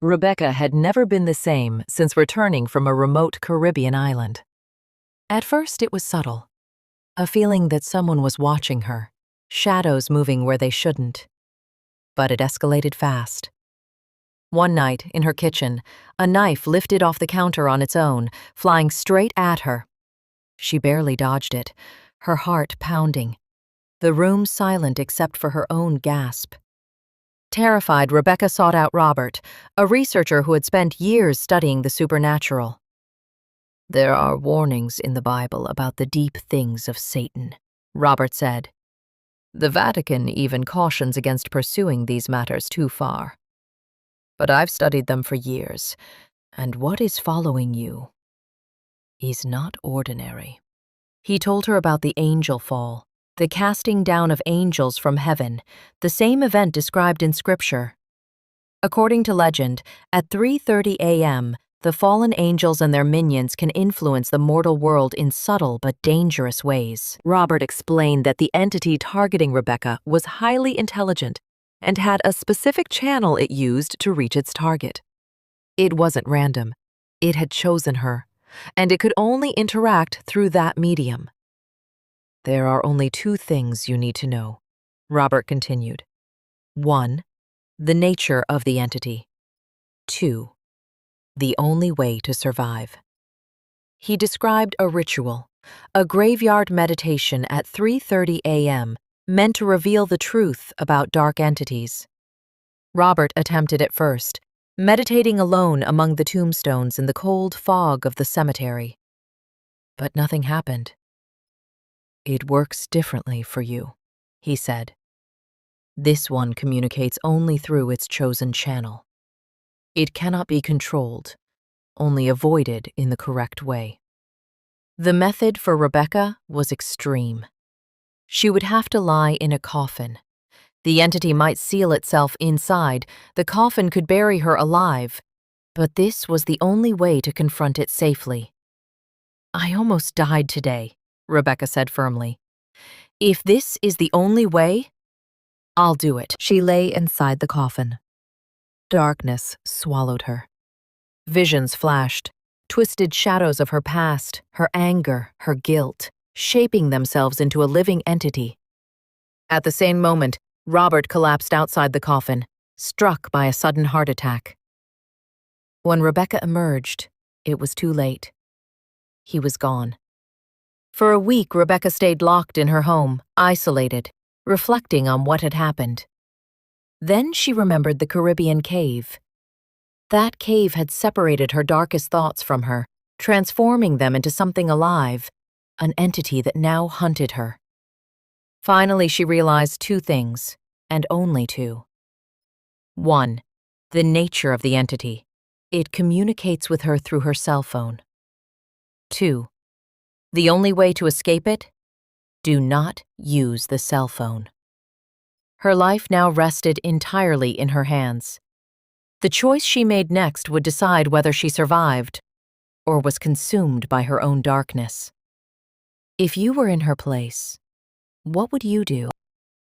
Rebecca had never been the same since returning from a remote Caribbean island. At first, it was subtle, a feeling that someone was watching her, shadows moving where they shouldn't. But it escalated fast. One night, in her kitchen, a knife lifted off the counter on its own, flying straight at her. She barely dodged it, her heart pounding, the room silent except for her own gasp. Terrified, Rebecca sought out Robert, a researcher who had spent years studying the supernatural. "There are warnings in the Bible about the deep things of Satan," Robert said. "The Vatican even cautions against pursuing these matters too far. But I've studied them for years, and what is following you is not ordinary." He told her about the angel fall, the casting down of angels from heaven, the same event described in Scripture. According to legend, at 3:30 a.m., the fallen angels and their minions can influence the mortal world in subtle but dangerous ways. Robert explained that the entity targeting Rebecca was highly intelligent and had a specific channel it used to reach its target. It wasn't random. It had chosen her, and it could only interact through that medium. "There are only two things you need to know," Robert continued. 1. The nature of the entity. 2. The only way to survive. He described a ritual, a graveyard meditation at 3:30 a.m., meant to reveal the truth about dark entities. Robert attempted it first, meditating alone among the tombstones in the cold fog of the cemetery. But nothing happened. "It works differently for you," he said. "This one communicates only through its chosen channel. It cannot be controlled, only avoided in the correct way." The method for Rebecca was extreme. She would have to lie in a coffin. The entity might seal itself inside, the coffin could bury her alive, but this was the only way to confront it safely. "I almost died today," Rebecca said firmly. "If this is the only way, I'll do it." She lay inside the coffin. Darkness swallowed her. Visions flashed, twisted shadows of her past, her anger, her guilt, shaping themselves into a living entity. At the same moment, Robert collapsed outside the coffin, struck by a sudden heart attack. When Rebecca emerged, it was too late. He was gone. For a week, Rebecca stayed locked in her home, isolated, reflecting on what had happened. Then she remembered the Caribbean cave. That cave had separated her darkest thoughts from her, transforming them into something alive, an entity that now hunted her. Finally, she realized two things, and only two. 1. The nature of the entity. It communicates with her through her cell phone. 2. The only way to escape it? Do not use the cell phone. Her life now rested entirely in her hands. The choice she made next would decide whether she survived or was consumed by her own darkness. If you were in her place, what would you do?